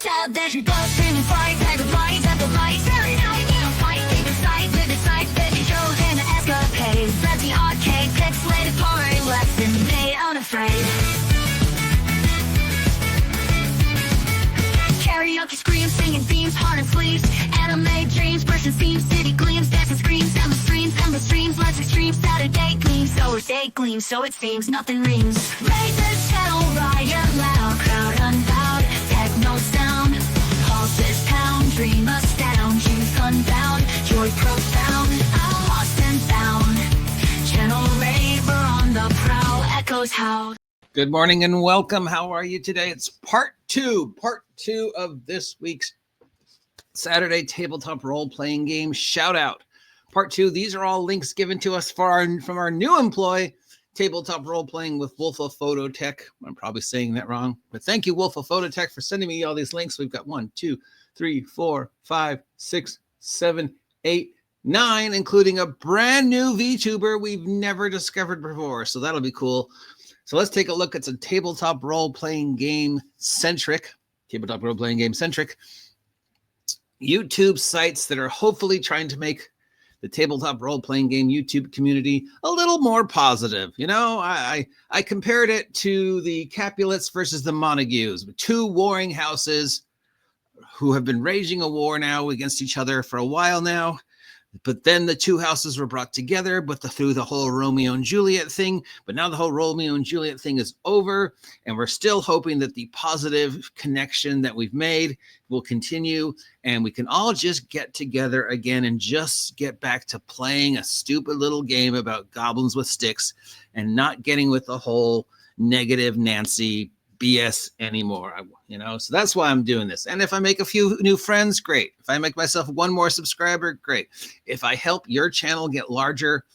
out that you bust in and fight, tag the lights at the lights. Every now and then fight, take the side with the side, fit the show and the escapade. Let the arcade pixelated party lesson, they unafraid. Karaoke screams, singing themes, heart and sleeves. Anime dreams, bursting seams, city gleams, dancing screams, endless streams, let's extreme Saturday gleams. So it's day gleams, so it seems nothing rings. Raise the channel, riot loud, crowd unbowed, techno sound, pulses pound, dream astound, youth unbound, joy profound, I'm lost and found. Channel raver on the prowl, echoes howl. Good morning and welcome. How are you today? It's part two of this week's Saturday tabletop role-playing game Shoutout. Part 2. These are all links given to us from our new employee, Tabletop Role-Playing with Wolf of Phototech. I'm probably saying that wrong, but thank you, Wolf of Phototech, for sending me all these links. We've got 1, 2, 3, 4, 5, 6, 7, 8, 9, including a brand new VTuber we've never discovered before. So that'll be cool. So let's take a look at some tabletop role-playing game centric YouTube sites that are hopefully trying to make the tabletop role-playing game YouTube community a little more positive. You know, I compared it to the Capulets versus the Montagues, two warring houses who have been raging a war now against each other for a while now. But then the two houses were brought together, through the whole Romeo and Juliet thing. But now the whole Romeo and Juliet thing is over, and we're still hoping that the positive connection that we've made will continue, and we can all just get together again and just get back to playing a stupid little game about goblins with sticks and not getting with the whole negative Nancy BS anymore, so that's why I'm doing this. And if I make a few new friends, great. If I make myself one more subscriber, great. If I help your channel get larger,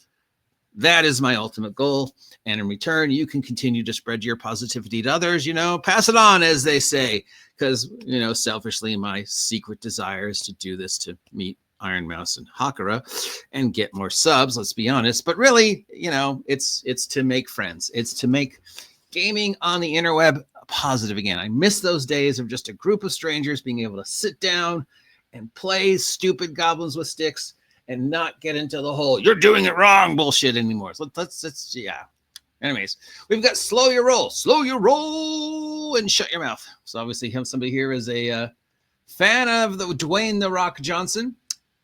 that is my ultimate goal. And in return, you can continue to spread your positivity to others, pass it on, as they say, because, selfishly, my secret desire is to do this to meet Iron Mouse and Hakara and get more subs, let's be honest. But really, it's to make friends. It's to make gaming on the interweb positive again. I miss those days of just a group of strangers being able to sit down and play stupid goblins with sticks and not get into the whole "you're doing it wrong" bullshit anymore. So let's Anyways, we've got slow your roll, and shut your mouth. So obviously, somebody here is a fan of the Dwayne "The Rock" Johnson,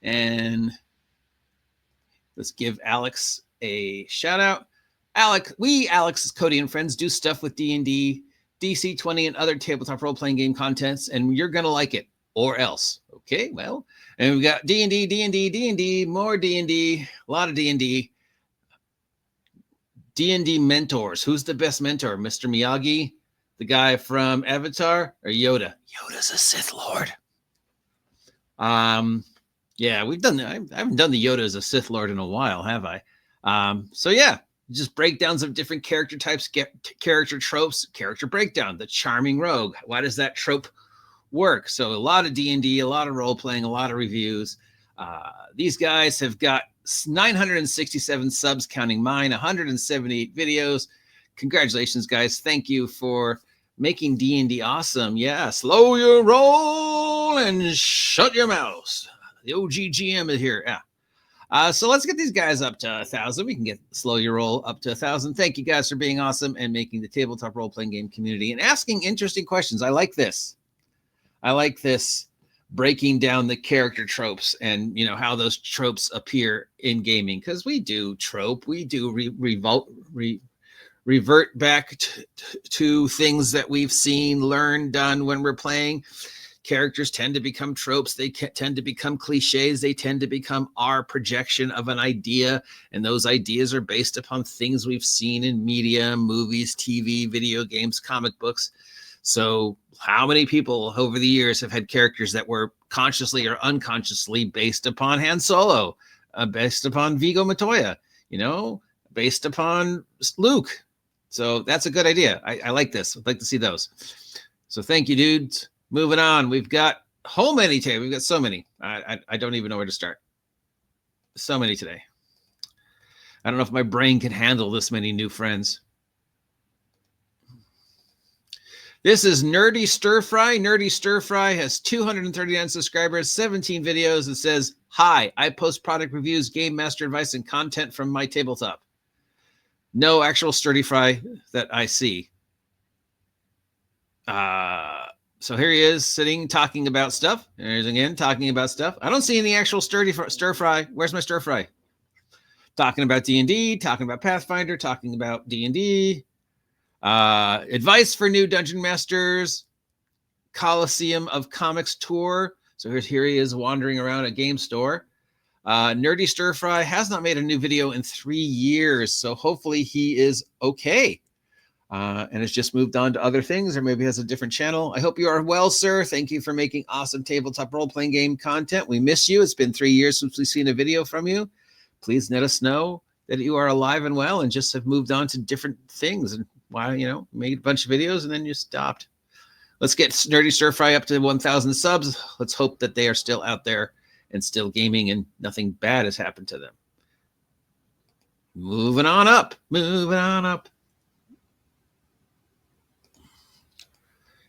and let's give Alex a shout out. Alex's Cody and friends do stuff with D&D, DC20, and other tabletop role-playing game contents, and you're going to like it, or else. Okay, well, and we've got D&D, more D&D, a lot of D&D. D&D mentors. Who's the best mentor? Mr. Miyagi, the guy from Avatar, or Yoda? Yoda's a Sith Lord. Yeah, I haven't done the Yoda as a Sith Lord in a while, have I? So yeah. Just breakdowns of different character types, character tropes, character breakdown, the charming rogue. Why does that trope work? So a lot of D&D, a lot of role-playing, a lot of reviews. These guys have got 967 subs, counting mine, 178 videos. Congratulations, guys. Thank you for making D&D awesome. Yeah, slow your roll and shut your mouth. The OGGM is here. Yeah. So let's get these guys up to 1,000. We can get Slow Your Roll up to 1,000. Thank you guys for being awesome and making the tabletop role-playing game community and asking interesting questions. I like this. Breaking down the character tropes and, how those tropes appear in gaming. Because we do trope. We do revert back to things that we've seen, learned, done when we're playing. Characters tend to become tropes. They tend to become cliches. They tend to become our projection of an idea. And those ideas are based upon things we've seen in media, movies, TV, video games, comic books. So how many people over the years have had characters that were consciously or unconsciously based upon Han Solo, based upon Viggo Montoya, based upon Luke? So that's a good idea. I like this. I'd like to see those. So thank you, dudes. Moving on, we've got so many today. We've got so many. I don't even know where to start. So many today. I don't know if my brain can handle this many new friends. This is Nerdy Stir Fry. Nerdy Stir Fry has 239 subscribers, 17 videos. It says, "Hi, I post product reviews, game master advice, and content from my tabletop." No actual Sturdy Fry that I see. So here he is sitting, talking about stuff. There's again, talking about stuff. I don't see any actual stir fry. Where's my stir fry? Talking about D&D, talking about Pathfinder, talking about D&D. Advice for new dungeon masters, Coliseum of Comics tour. So here he is wandering around a game store. Nerdy Stir Fry has not made a new video in 3 years, so hopefully he is okay and has just moved on to other things, or maybe has a different channel. I hope you are well, sir. Thank you for making awesome tabletop role-playing game content. We miss you. It's been 3 years since we've seen a video from you. Please let us know that you are alive and well and just have moved on to different things and why, made a bunch of videos and then you stopped. Let's get Nerdy Stir Fry up to 1,000 subs. Let's hope that they are still out there and still gaming and nothing bad has happened to them. Moving on up.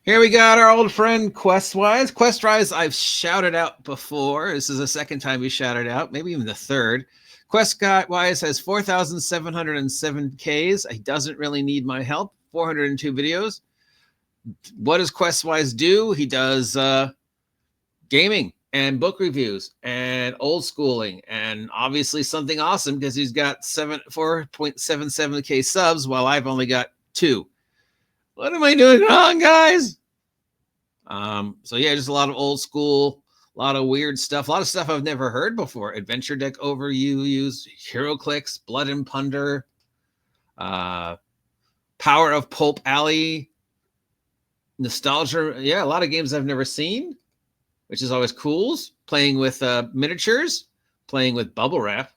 Here we got our old friend Questwise. Questwise, I've shouted out before. This is the second time we shouted out, maybe even the third. Questwise has 4,707 Ks. He doesn't really need my help. 402 videos. What does Questwise do? He does gaming and book reviews and old schooling and obviously something awesome because he's got 4.77K subs while I've only got 2. What am I doing wrong, guys? So yeah, just a lot of old school, a lot of weird stuff, a lot of stuff I've never heard before. Adventure deck overuse, HeroClix, Blood and Plunder, Power of Pulp Alley, Nostalgia. Yeah, a lot of games I've never seen, which is always cool. Playing with miniatures, playing with bubble wrap,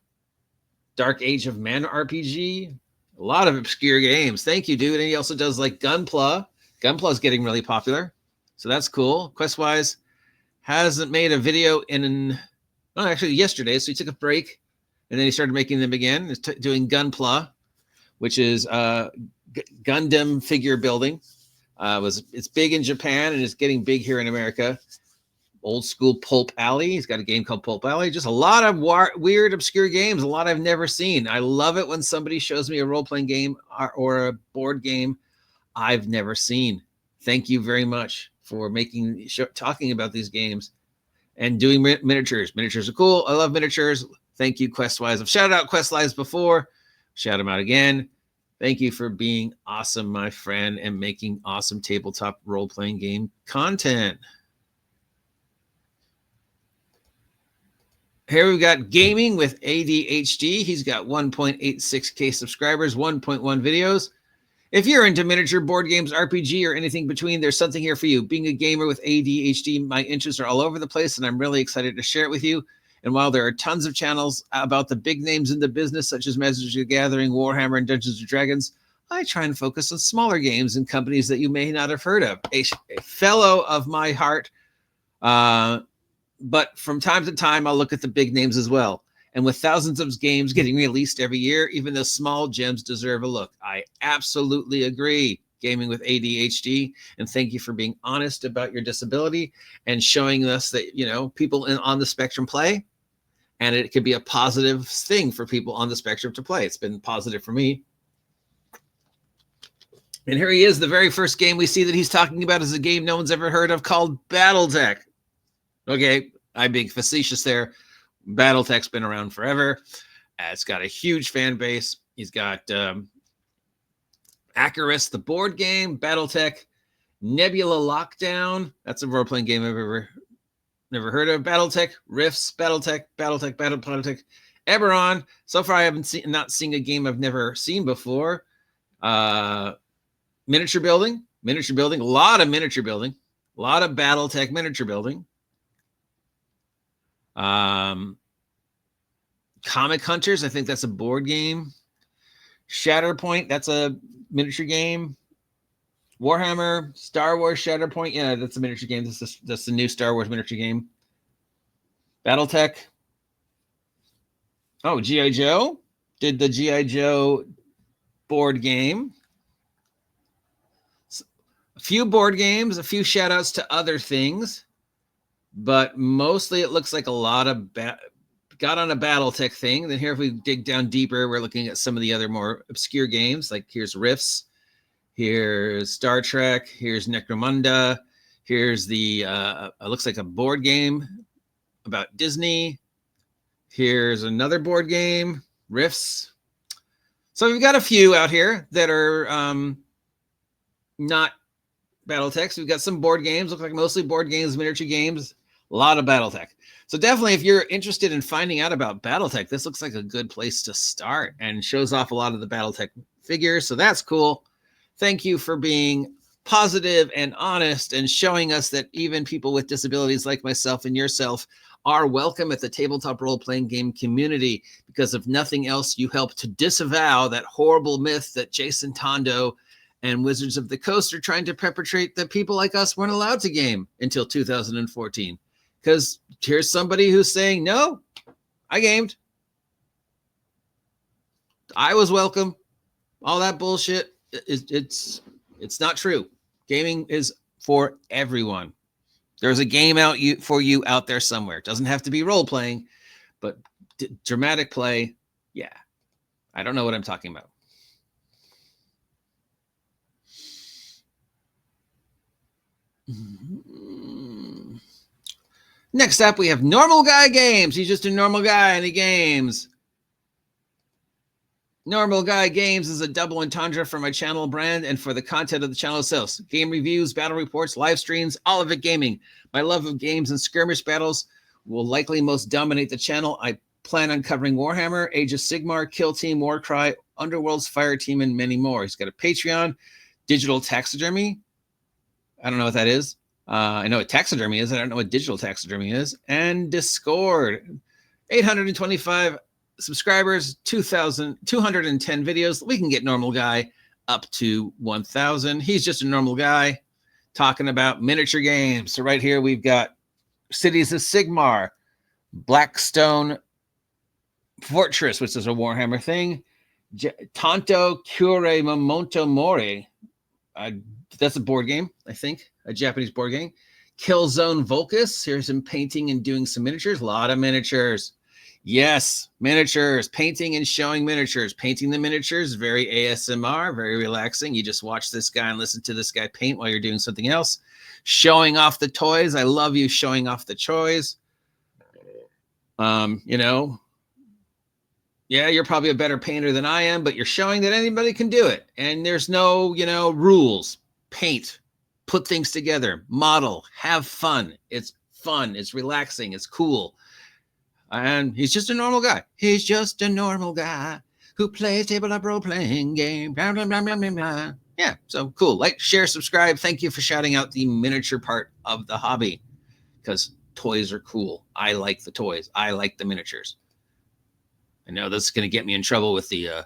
Dark Age of Mana RPG, a lot of obscure games. Thank you, dude. And he also does like Gunpla. Gunpla is getting really popular, so that's cool. Questwise hasn't made a video actually yesterday, so he took a break and then he started making them again. He's doing Gunpla, which is Gundam figure building. It's big in Japan and it's getting big here in America. Old school Pulp Alley. He's got a game called Pulp Alley. Just a lot of weird, obscure games. A lot I've never seen. I love it when somebody shows me a role-playing game or a board game I've never seen. Thank you very much for talking about these games and doing miniatures. Miniatures are cool. I love miniatures. Thank you, Questwise. I've shouted out Questwise before. Shout him out again. Thank you for being awesome, my friend, and making awesome tabletop role-playing game content. Here we've got Gaming with ADHD. He's got 1.86K subscribers, 1.1 videos. If you're into miniature board games, RPG, or anything between, there's something here for you. Being a gamer with ADHD, my interests are all over the place, and I'm really excited to share it with you. And while there are tons of channels about the big names in the business, such as Magic the Gathering, Warhammer, and Dungeons & Dragons, I try and focus on smaller games and companies that you may not have heard of. A fellow of my heart, but from time to time, I'll look at the big names as well. And with thousands of games getting released every year, even the small gems deserve a look. I absolutely agree. Gaming with ADHD, and thank you for being honest about your disability and showing us that, people on the spectrum play, and it could be a positive thing for people on the spectrum to play. It's been positive for me. And here he is. The very first game we see that he's talking about is a game no one's ever heard of called BattleTech. Okay, I'm being facetious there. BattleTech's been around forever. It's got a huge fan base. He's got Acarus, the board game, BattleTech, Nebula Lockdown. That's a role-playing game I've never heard of. BattleTech, Rifts, BattleTech, Eberron. So far, I haven't not seen a game I've never seen before. Miniature building, a lot of miniature building, a lot of BattleTech miniature building. Comic Hunters, I think that's a board game. Shatterpoint, that's a miniature game. Warhammer, Star Wars Shatterpoint, yeah, that's a miniature game. That's the new Star Wars miniature game. BattleTech. Oh, G.I. Joe did the G.I. Joe board game. A few board games, a few shout outs to other things, but mostly it looks like a lot of got on a BattleTech thing. Then here, if we dig down deeper, we're looking at some of the other more obscure games. Like here's Rifts, here's Star Trek, here's Necromunda, here's the looks like a board game about Disney. Here's another board game, Rifts. So we've got a few out here that are not BattleTech. We've got some board games, look like mostly board games, miniature games, a lot of BattleTech. So definitely, if you're interested in finding out about BattleTech, this looks like a good place to start and shows off a lot of the BattleTech figures. So that's cool. Thank you for being positive and honest and showing us that even people with disabilities like myself and yourself are welcome at the tabletop role-playing game community, because if nothing else, you help to disavow that horrible myth that Jason Tondo and Wizards of the Coast are trying to perpetrate, that people like us weren't allowed to game until 2014. Because here's somebody who's saying, no, I gamed. I was welcome. All that bullshit, it's not true. Gaming is for everyone. There's a game out for you out there somewhere. It doesn't have to be role-playing, but dramatic play, yeah. I don't know what I'm talking about. Next up, we have Normal Guy Games. He's just a normal guy and he games. Normal Guy Games is a double entendre for my channel brand and for the content of the channel itself. Game reviews, battle reports, live streams, all of it gaming. My love of games and skirmish battles will likely most dominate the channel. I plan on covering Warhammer, Age of Sigmar, Kill Team, Warcry, Underworld's Fire Team, and many more. He's got a Patreon, digital taxidermy. I don't know what that is. I know what taxidermy is. I don't know what digital taxidermy is. And Discord. 825 subscribers, 210 videos. We can get Normal Guy up to 1,000. He's just a normal guy talking about miniature games. So right here we've got Cities of Sigmar, Blackstone Fortress, which is a Warhammer thing. Tanto Cure Momento Mori. That's a board game, I think, a Japanese board game. Killzone Volcus. Here's him painting and doing some miniatures. A lot of miniatures. Yes, miniatures, painting and showing miniatures. Painting the miniatures, very ASMR, very relaxing. You just watch this guy and listen to this guy paint while you're doing something else. Showing off the toys. I love you showing off the toys. You know, yeah, you're probably a better painter than I am, but you're showing that anybody can do it. And there's no, rules. Paint, put things together, model, have fun. It's fun. It's relaxing. It's cool. And he's just a normal guy. He's just a normal guy who plays tabletop role-playing game. Blah, blah, blah, blah, blah, blah. Yeah, so cool. Like, share, subscribe. Thank you for shouting out the miniature part of the hobby, because toys are cool. I like the toys. I like the miniatures. I know this is going to get me in trouble with the,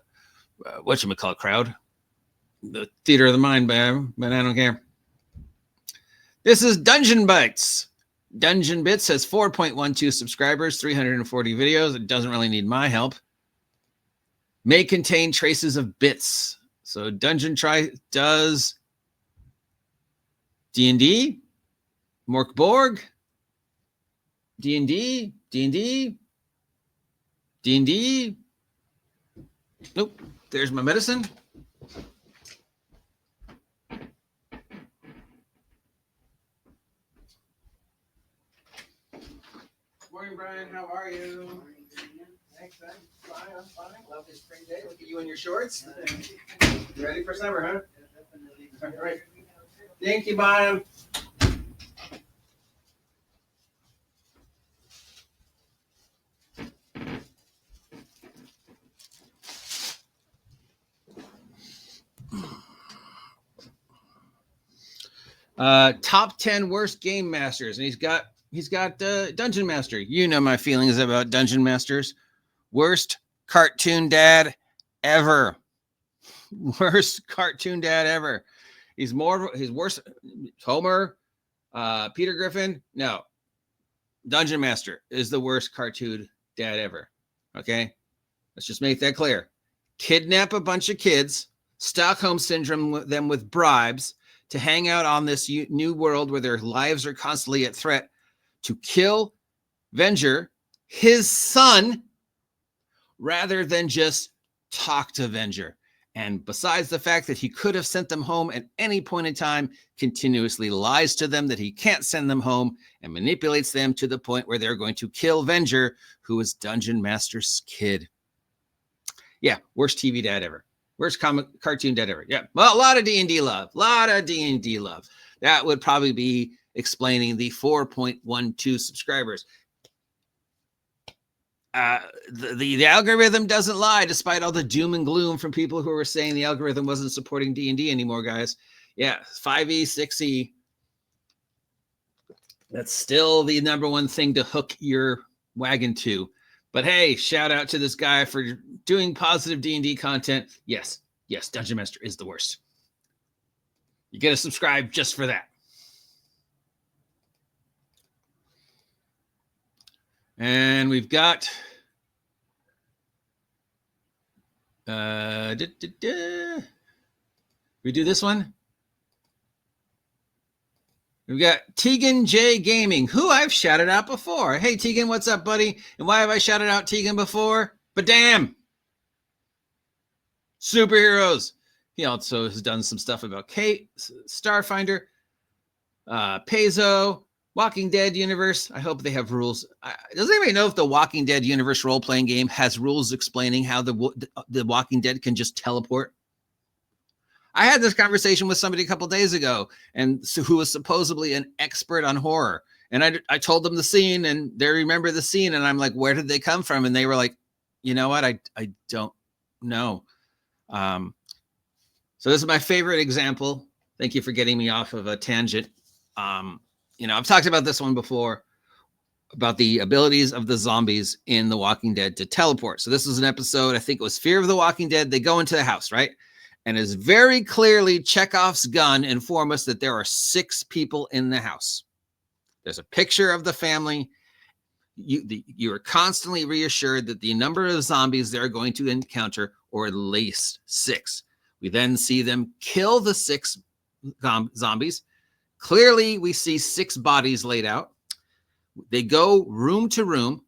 whatchamacallit crowd. The Theater of the Mind, but I don't care. This is Dungeon Bites. Dungeon Bits has 4.12 subscribers, 340 videos. It doesn't really need my help. May contain traces of bits. So Dungeon does D&D, Mork Borg, D&D, D&D, D&D. Nope, there's my medicine. Morning, Brian. How are you? Thanks, man. Fine, I'm fine. Lovely spring day. Look at you in your shorts. You ready for summer, huh? All right. Thank you, Brian. Top 10 worst game masters, and he's got Dungeon Master. You know my feelings about Dungeon Masters. Worst cartoon dad ever. Worst cartoon dad ever. He's worse. Homer, Peter Griffin. No, Dungeon Master is the worst cartoon dad ever. Okay, let's just make that clear. Kidnap a bunch of kids, Stockholm syndrome them with bribes, to hang out on this new world where their lives are constantly at threat, to kill Venger, his son, rather than just talk to Venger. And besides the fact that he could have sent them home at any point in time, continuously lies to them that he can't send them home and manipulates them to the point where they're going to kill Venger, who is Dungeon Master's kid. Yeah, worst TV dad ever. Worst cartoon dad ever. Yeah, well, a lot of D&D love. A lot of D&D love. That would probably be explaining the 4.12 subscribers. The algorithm doesn't lie, despite all the doom and gloom from people who were saying the algorithm wasn't supporting D&D anymore, guys. Yeah, 5e, 6e. That's still the number one thing to hook your wagon to. But hey, shout out to this guy for doing positive D&D content. Yes, Dungeon Master is the worst. You got to subscribe just for that. And we've got we do this one. We've got Tegan J Gaming, who I've shouted out before. Hey Tegan, what's up, buddy? And why have I shouted out Tegan before? But damn, superheroes. He also has done some stuff about Kate, Starfinder, Paizo, Walking Dead universe. I hope they have rules. Does anybody know if the Walking Dead universe role-playing game has rules explaining how the Walking Dead can just teleport? I had this conversation with somebody a couple days ago, and who was supposedly an expert on horror. And I told them the scene, and they remember the scene, and I'm like, where did they come from? And they were like, you know what? I don't know. So this is my favorite example. Thank you for getting me off of a tangent. I've talked about this one before, about the abilities of the zombies in The Walking Dead to teleport. So this was an episode, I think it was Fear of the Walking Dead. They go into the house, right? And is very clearly Chekhov's gun inform us that there are 6 people in the house. There's a picture of the family. You are constantly reassured that the number of zombies they're going to encounter are at least 6. We then see them kill the 6 zombies. Clearly, we see 6 bodies laid out. They go room to room.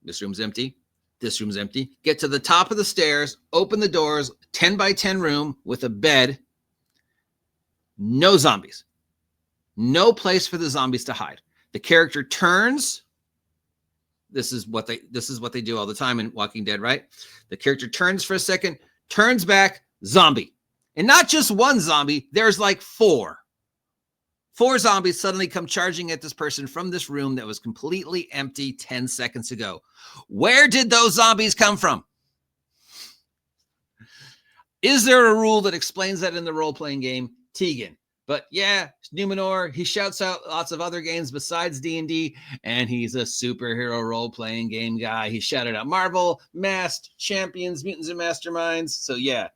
This room's empty. This room's empty. Get to the top of the stairs, open the doors, 10 by 10 room with a bed. No zombies. No place for the zombies to hide. The character turns. This is what they do all the time in Walking Dead, right? The character turns for a second, turns back, zombie. And not just one zombie, there's like 4. 4 zombies suddenly come charging at this person from this room that was completely empty 10 seconds ago. Where did those zombies come from? Is there a rule that explains that in the role-playing game? Tegan. But yeah, Numenor, he shouts out lots of other games besides D&D, and he's a superhero role-playing game guy. He shouted out Marvel, Masked, Champions, Mutants and Masterminds. So yeah.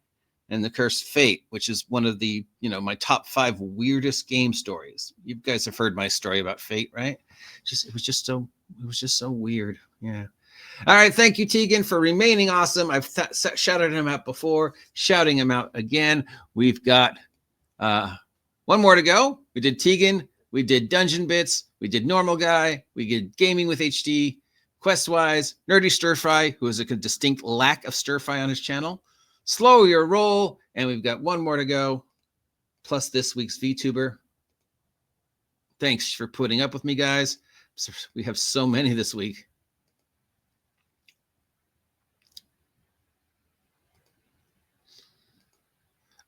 And The Cursed Fate, which is one of the, my top 5 weirdest game stories. You guys have heard my story about Fate, right? It was just so weird. Yeah. All right. Thank you, Tegan, for remaining awesome. I've shouted him out before, shouting him out again. We've got one more to go. We did Tegan. We did Dungeon Bits. We did Normal Guy. We did Gaming with HD, Questwise, Nerdy Stir Fry, who has a distinct lack of stir fry on his channel. Slow Your Roll, and we've got one more to go, plus this week's VTuber. Thanks for putting up with me, guys. We have so many this week.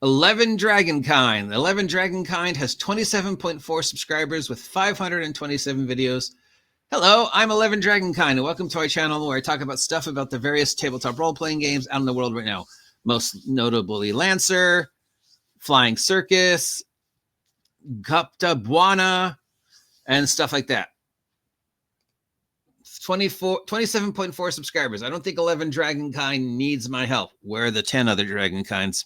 Eleven Dragonkind. 11 Dragonkind has 27.4 subscribers with 527 videos. Hello, I'm 11 Dragonkind, and welcome to our channel where I talk about stuff about the various tabletop role-playing games out in the world right now. Most notably Lancer, Flying Circus, Gupta Buana, and stuff like that. 27.4 subscribers. I don't think 11 Dragonkind needs my help. Where are the 10 other Dragonkinds?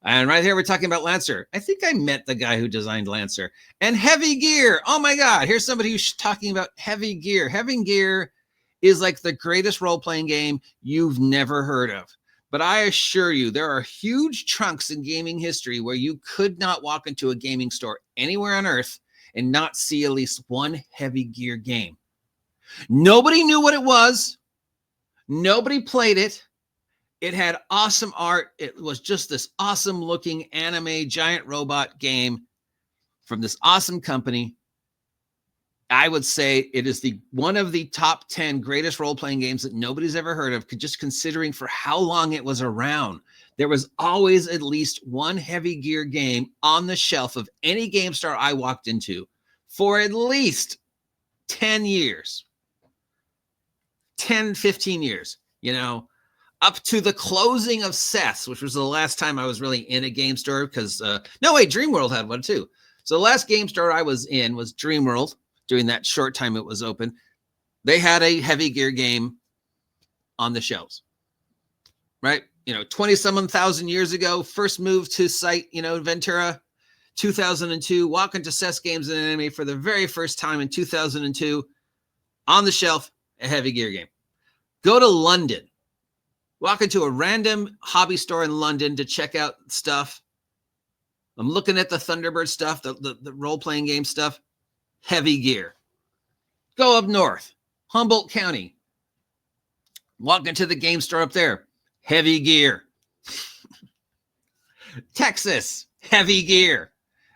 And right here, we're talking about Lancer. I think I met the guy who designed Lancer. And Heavy Gear. Oh my God. Here's somebody who's talking about Heavy Gear. Heavy Gear is like the greatest role-playing game you've never heard of. But I assure you, there are huge chunks in gaming history where you could not walk into a gaming store anywhere on Earth and not see at least one Heavy Gear game. Nobody knew what it was. Nobody played it. It had awesome art. It was just this awesome looking anime giant robot game from this awesome company. I would say it is one of the top 10 greatest role-playing games that nobody's ever heard of, just considering for how long it was around. There was always at least one Heavy Gear game on the shelf of any game store I walked into for at least 10 years. 10, 15 years, you know, up to the closing of Seths, which was the last time I was really in a game store because, no, wait, Dreamworld had one too. So the last game store I was in was Dreamworld. During that short time it was open, they had a Heavy Gear game on the shelves, right? You know, 20-some thousand years ago, first moved to site, you know, Ventura, 2002, walk into Seths Games and Anime for the very first time in 2002, on the shelf, a Heavy Gear game. Go to London, walk into a random hobby store in London to check out stuff. I'm looking at the Thunderbird stuff, the role-playing game stuff. Heavy Gear. Go up north, Humboldt County. Walk into the game store up there. Heavy Gear. Texas. Heavy Gear.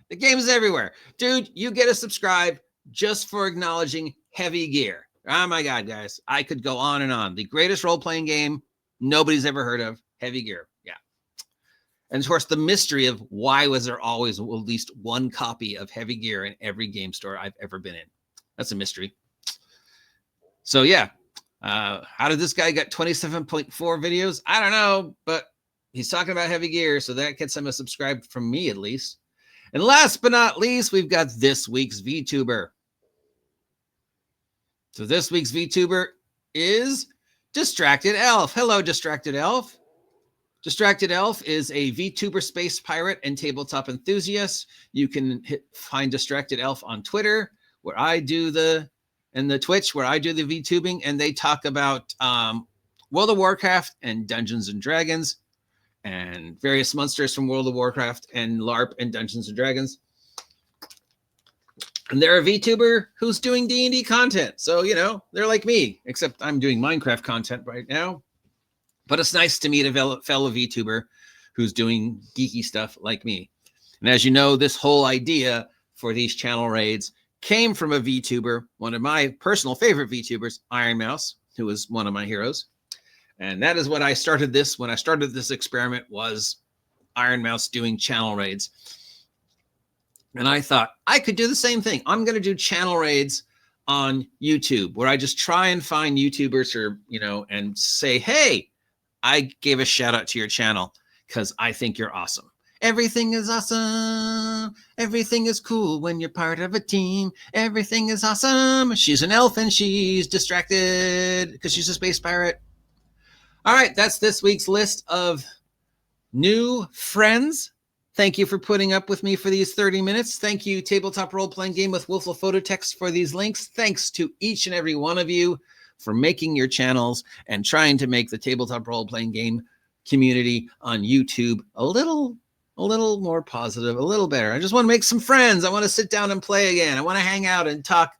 The game is everywhere. Dude, you get a subscribe just for acknowledging Heavy Gear. Oh my God, guys. I could go on and on. The greatest role-playing game nobody's ever heard of. Heavy Gear. Yeah. And of course, the mystery of why was there always at least one copy of Heavy Gear in every game store I've ever been in? That's a mystery. So yeah, how did this guy get 27.4 videos? I don't know, but he's talking about Heavy Gear, so that gets him a subscribe from me at least. And last but not least, we've got this week's VTuber. So this week's VTuber is Distracted Elf. Hello, Distracted Elf. Distracted Elf is a VTuber space pirate and tabletop enthusiast. You can find Distracted Elf on Twitter, where I do the Twitch, where I do the VTubing, and they talk about World of Warcraft and Dungeons and Dragons and various monsters from World of Warcraft and LARP and Dungeons and Dragons. And they're a VTuber who's doing D&D content. So, you know, they're like me, except I'm doing Minecraft content right now. But it's nice to meet a fellow VTuber who's doing geeky stuff like me. And as you know, this whole idea for these channel raids came from a VTuber, one of my personal favorite VTubers, Iron Mouse, who is one of my heroes. And that is what I started this. When I started this experiment was Iron Mouse doing channel raids. And I thought I could do the same thing. I'm going to do channel raids on YouTube where I just try and find YouTubers or, you know, and say, hey, I gave a shout out to your channel because I think you're awesome. Everything is awesome. Everything is cool when you're part of a team. Everything is awesome. She's an elf and she's distracted because she's a space pirate. All right, that's this week's list of new friends. Thank you for putting up with me for these 30 minutes. Thank you, Tabletop Role-Playing Game with Wolfle Phototext, for these links. Thanks to each and every one of you for making your channels and trying to make the Tabletop Role-Playing Game community on YouTube a little more positive, a little better. I just want to make some friends. I want to sit down and play again. I want to hang out and talk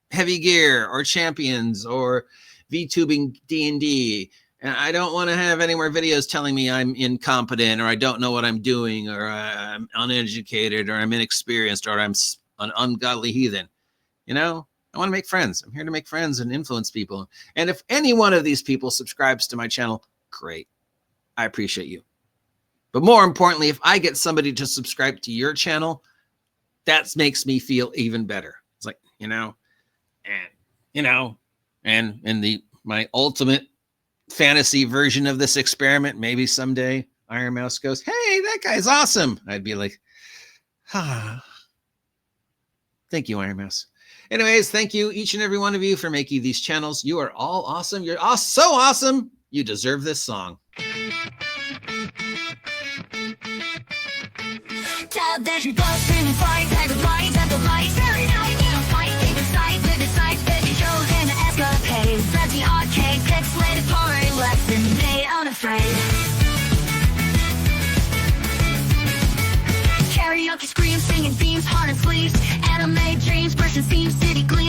Heavy Gear or Champions or VTubing D&D. And I don't want to have any more videos telling me I'm incompetent or I don't know what I'm doing or I'm uneducated or I'm inexperienced or I'm an ungodly heathen. You know, I want to make friends. I'm here to make friends and influence people. And if any one of these people subscribes to my channel, great. I appreciate you. But more importantly, if I get somebody to subscribe to your channel, that makes me feel even better. It's like, my ultimate fantasy version of this experiment, maybe someday Iron Mouse goes, hey, that guy's awesome. I'd be like, thank you, Iron Mouse. Anyways, thank you, each and every one of you, for making these channels. You are all awesome. You're all so awesome. You deserve this song. Escapade, the arcade, pixelated porn, less than they unafraid. seams, city